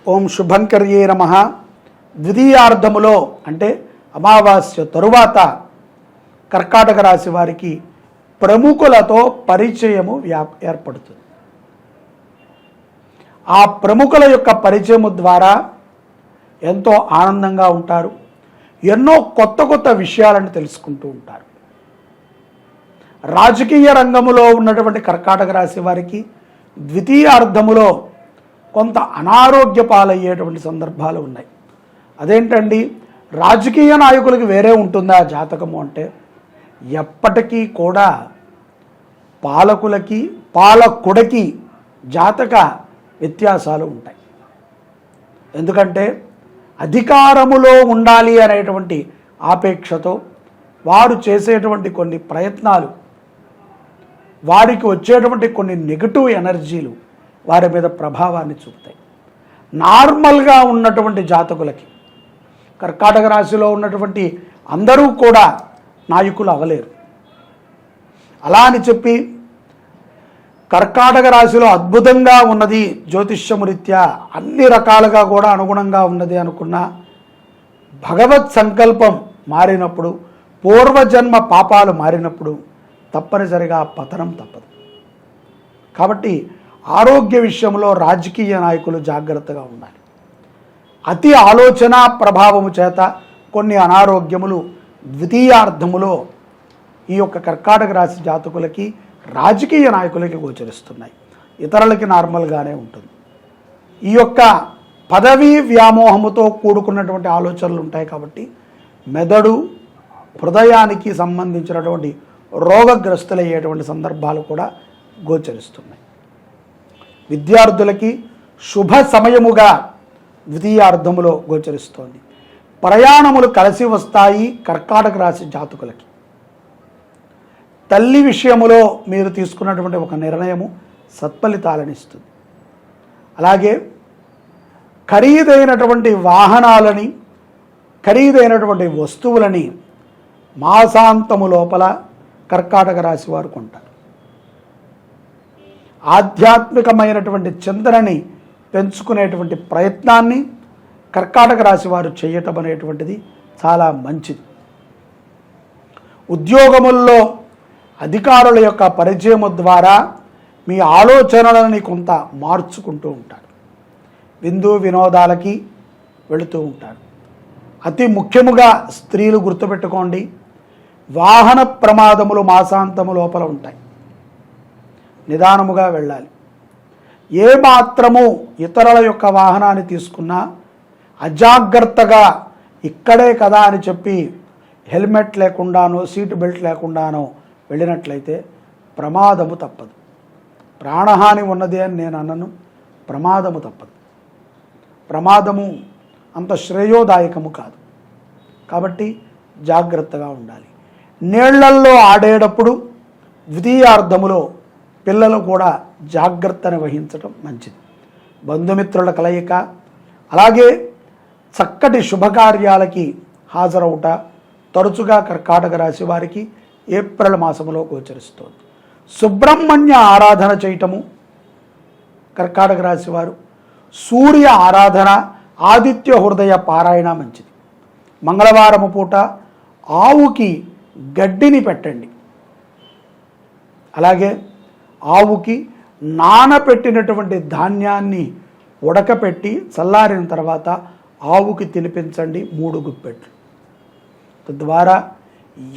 ఓం శుభంకర్యే నమః. ద్వితీయార్ధములో అంటే అమావాస్య తరువాత కర్కాటక రాశి వారికి ప్రముఖులతో పరిచయము ఏర్పడుతుంది. ఆ ప్రముఖుల యొక్క పరిచయము ద్వారా ఎంతో ఆనందంగా ఉంటారు. ఎన్నో కొత్త కొత్త విషయాలను తెలుసుకుంటూ ఉంటారు. రాజకీయ రంగములో ఉన్నటువంటి కర్కాటక రాశి వారికి ద్వితీయార్ధములో కొంత అనారోగ్య పాలయ్యేటువంటి సందర్భాలు ఉన్నాయి. అదేంటండి, రాజకీయ నాయకులకి వేరే ఉంటుందా జాతకము అంటే, ఎప్పటికీ కూడా పాలకుడికి జాతక వ్యత్యాసాలు ఉంటాయి. ఎందుకంటే అధికారములో ఉండాలి అనేటువంటి ఆపేక్షతో వారు చేసేటువంటి కొన్ని ప్రయత్నాలు, వారికి వచ్చేటువంటి కొన్ని నెగటివ్ ఎనర్జీలు వారి మీద ప్రభావాన్ని చూపుతాయి. నార్మల్గా ఉన్నటువంటి జాతకులకి, కర్కాటక రాశిలో ఉన్నటువంటి అందరూ కూడా నాయకులు అవ్వలేరు. అలా అని చెప్పి కర్కాటక రాశిలో అద్భుతంగా ఉన్నది, జ్యోతిష్యము రీత్యా అన్ని రకాలుగా కూడా అనుగుణంగా ఉన్నది అనుకున్న భగవత్ సంకల్పం మారినప్పుడు, పూర్వజన్మ పాపాలు మారినప్పుడు తప్పనిసరిగా పతనం తప్పదు. కాబట్టి ఆరోగ్య విషయంలో రాజకీయ నాయకులు జాగ్రత్తగా ఉండాలి. అతి ఆలోచన ప్రభావము చేత కొన్ని అనారోగ్యములు ద్వితీయార్ధములో ఈ యొక్క కర్కాటక రాశి జాతకులకి, రాజకీయ నాయకులకి గోచరిస్తున్నాయి. ఇతరులకి నార్మల్గానే ఉంటుంది. ఈ యొక్క పదవీ వ్యామోహముతో కూడుకున్నటువంటి ఆలోచనలు ఉంటాయి. కాబట్టి మెదడు, హృదయానికి సంబంధించినటువంటి రోగగ్రస్తులయ్యేటువంటి సందర్భాలు కూడా గోచరిస్తున్నాయి. విద్యార్థులకి శుభ సమయముగా ద్వితీయార్ధములో గోచరిస్తోంది. ప్రయాణములు కలిసి వస్తాయి కర్కాటక రాశి జాతకులకి. తల్లి విషయములో మీరు తీసుకున్నటువంటి ఒక నిర్ణయము సత్ఫలితాలను ఇస్తుంది. అలాగే ఖరీదైనటువంటి వాహనాలని, ఖరీదైనటువంటి వస్తువులని మాసాంతము లోపల కర్కాటక రాశి వారు కొంటారు. ఆధ్యాత్మికమైనటువంటి చింతనని పెంచుకునేటువంటి ప్రయత్నాన్ని కర్కాటక రాశి వారు చేయటం అనేటువంటిది చాలా మంచిది. ఉద్యోగముల్లో అధికారుల యొక్క పరిచయము ద్వారా మీ ఆలోచనలని కొంత మార్చుకుంటూ ఉంటారు. విందు వినోదాలకి వెళుతూ ఉంటారు. అతి ముఖ్యముగా స్త్రీలు గుర్తుపెట్టుకోండి, వాహన ప్రమాదములు మాసాంతము లోపల ఉంటాయి. నిదానముగా వెళ్ళాలి. ఏ మాత్రము ఇతరుల యొక్క వాహనాన్ని తీసుకున్నా అజాగ్రత్తగా ఇక్కడే కదా అని చెప్పి హెల్మెట్ లేకుండానో సీటు బెల్ట్ లేకుండానో వెళ్ళినట్లయితే ప్రమాదము తప్పదు. ప్రాణహాని ఉన్నది అని నేను అన్నను, ప్రమాదము తప్పదు. ప్రమాదము అంత శ్రేయోదాయకము కాదు. కాబట్టి జాగ్రత్తగా ఉండాలి. నీళ్లల్లో ఆడేటప్పుడు ద్వితీయార్ధములో పిల్లలు కూడా జాగ్రత్తని వహించడం మంచిది. బంధుమిత్రుల కలయిక, అలాగే చక్కటి శుభకార్యాలకి హాజరవుట తరచుగా కర్కాటక రాశి వారికి ఏప్రిల్ మాసములో గోచరిస్తోంది. సుబ్రహ్మణ్య ఆరాధన చేయటము కర్కాటక రాశి వారు, సూర్య ఆరాధన, ఆదిత్య హృదయ పారాయణ మంచిది. మంగళవారము పూట ఆవుకి గడ్డిని పెట్టండి. అలాగే ఆవుకి నానపెట్టినటువంటి ధాన్యాన్ని ఉడకపెట్టి చల్లారిన తర్వాత ఆవుకి తినిపించండి 3 గుప్పెట్లు. తద్వారా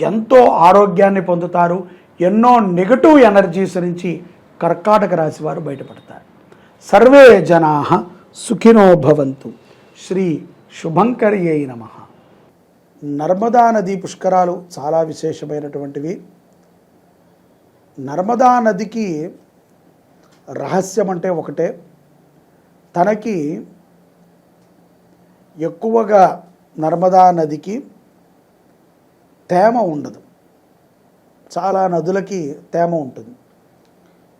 ఎంతో ఆరోగ్యాన్ని పొందుతారు. ఎన్నో నెగటివ్ ఎనర్జీస్ నుంచి కర్కాటక రాశి వారు బయటపడతారు. సర్వే జనాః సుఖినో భవంతు. శ్రీ శుభంకర్యై నమః. నర్మదా నది పుష్కరాలు చాలా విశేషమైనటువంటివి. నర్మదా నదికి రహస్యం అంటే ఒకటే, తనకి ఎక్కువగా నర్మదా నదికి తేమ ఉండదు. చాలా నదులకి తేమ ఉంటుంది.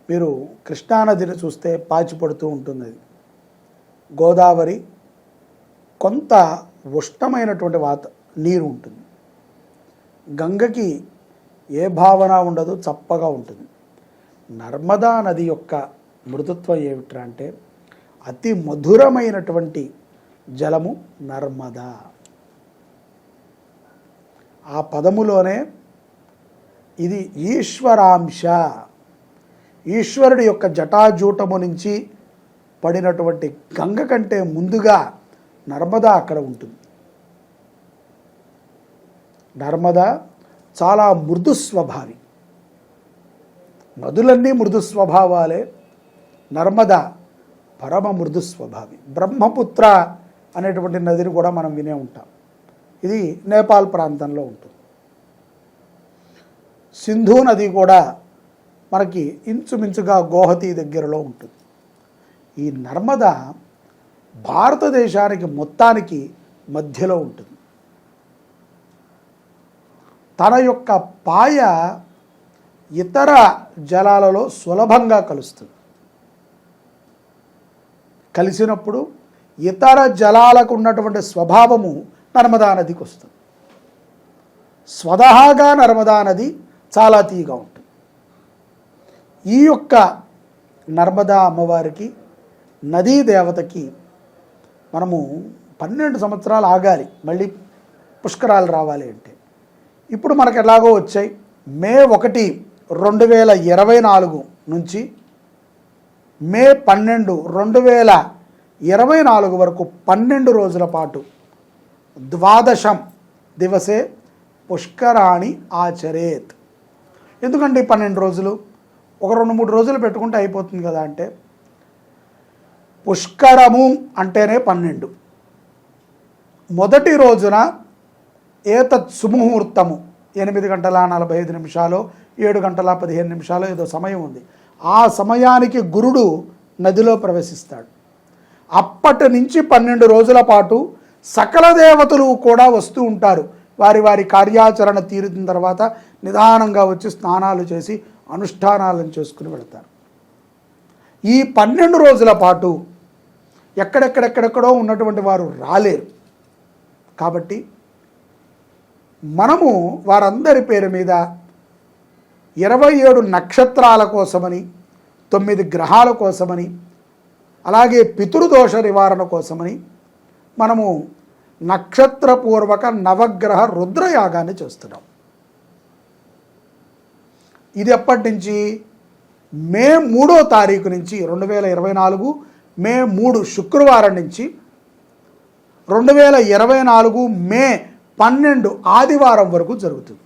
మీరు కృష్ణానదిని చూస్తే పాచి పడుతూ ఉంటుంది. గోదావరి కొంత ఉష్ణమైనటువంటి నీరు ఉంటుంది. గంగకి ఏ భావన ఉండదు, చప్పగా ఉంటుంది. నర్మదా నది యొక్క మృదుత్వం ఏమిట్రా అంటే అతి మధురమైనటువంటి జలము నర్మదా. ఆ పదములోనే ఇది ఈశ్వరాంశ, ఈశ్వరుడి యొక్క జటాజూటము నుంచి పడినటువంటి గంగ కంటే ముందుగా నర్మదా అక్కడ ఉంటుంది. నర్మదా చాలా మృదు స్వభావి. నదులన్నీ మృదు స్వభావాలే, నర్మదా పరమ మృదు స్వభావి. బ్రహ్మపుత్ర అనేటువంటి నదిని కూడా మనం వినే ఉంటాం. ఇది నేపాల్ ప్రాంతంలో ఉంటుంది. సింధు నది కూడా మనకి ఇంచుమించుగా గోహతి దగ్గరలో ఉంటుంది. ఈ నర్మదా భారతదేశానికి మొత్తానికి మధ్యలో ఉంటుంది. తన యొక్క పాయ ఇతర జలాలలో సులభంగా కలుస్తుంది. కలిసినప్పుడు ఇతర జలాలకు ఉన్నటువంటి స్వభావము నర్మదా నదికి వస్తుంది. స్వతహాగా నర్మదా నది చాలా తీయగా ఉంటుంది. ఈ యొక్క నర్మదా అమ్మవారికి, నదీ దేవతకి మనము 12 సంవత్సరాలు ఆగాలి మళ్ళీ పుష్కరాలు రావాలి అంటే. ఇప్పుడు మనకు ఎలాగో వచ్చాయి. మే 1, 2024 నుంచి మే 12, 2024 వరకు 12 రోజుల పాటు ద్వాదశం దివసే పుష్కరాణి ఆచరేత్. ఎందుకంటే 12 రోజులు, ఒక 2-3 రోజులు పెట్టుకుంటే అయిపోతుంది కదా అంటే, పుష్కరము అంటేనే 12. మొదటి రోజున ఏతత్ సుముహూర్తము 8:45 7:15 ఏదో సమయం ఉంది. ఆ సమయానికి గురుడు నదిలో ప్రవేశిస్తాడు. అప్పటి నుంచి 12 రోజుల పాటు సకల దేవతలు కూడా వస్తూ ఉంటారు. వారి వారి కార్యాచరణ తీరిన తర్వాత నిదానంగా వచ్చి స్నానాలు చేసి అనుష్ఠానాలను చేసుకుని వెళతారు. ఈ 12 రోజుల పాటు ఎక్కడెక్కడెక్కడెక్కడో ఉన్నటువంటి వారు రాలేరు. కాబట్టి మనము వారందరి పేరు మీద 27 నక్షత్రాల కోసమని, 9 గ్రహాల కోసమని, అలాగే పితృదోష నివారణ కోసమని మనము నక్షత్రపూర్వక నవగ్రహ రుద్రయాగాన్ని చేస్తున్నాం. ఇది ఎప్పటి నుంచి? మే 3వ తారీఖు నుంచి 2024 మే 3 శుక్రవారం నుంచి 2024 మే 12 ఆదివారం వరకు జరుగుతుంది.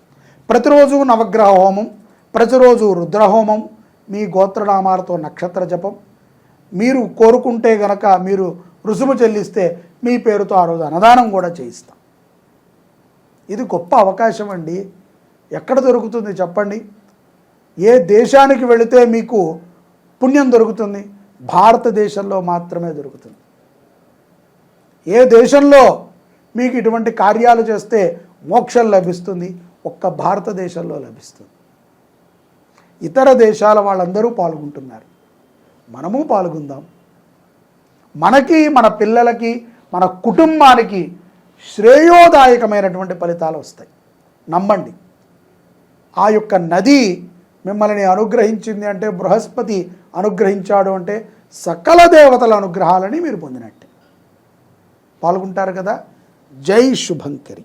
ప్రతిరోజు నవగ్రహ హోమం, ప్రతిరోజు రుద్రహోమం, మీ గోత్రనామాలతో నక్షత్ర జపం. మీరు కోరుకుంటే గనక మీరు రుసుము చెల్లిస్తే మీ పేరుతో ఆ రోజు అన్నదానం కూడా చేయిస్తాం. ఇది గొప్ప అవకాశం అండి. ఎక్కడ దొరుకుతుంది చెప్పండి? ఏ దేశానికి వెళితే మీకు పుణ్యం దొరుకుతుంది? భారతదేశంలో మాత్రమే దొరుకుతుంది. ఏ దేశంలో మీకు ఇటువంటి కార్యాలు చేస్తే మోక్షం లభిస్తుంది? ఒక్క భారతదేశంలో లభిస్తుంది. ఇతర దేశాల వాళ్ళందరూ పాల్గొంటున్నారు, మనము పాల్గొందాం. మనకి, మన పిల్లలకి, మన కుటుంబానికి శ్రేయోదాయకమైనటువంటి ఫలితాలు వస్తాయి. నమ్మండి. ఆ యొక్క నది మిమ్మల్ని అనుగ్రహించింది అంటే, బృహస్పతి అనుగ్రహించాడు అంటే సకల దేవతల అనుగ్రహాలని మీరు పొందినట్టే. పాల్గొంటారు కదా. జై శుభంకరి.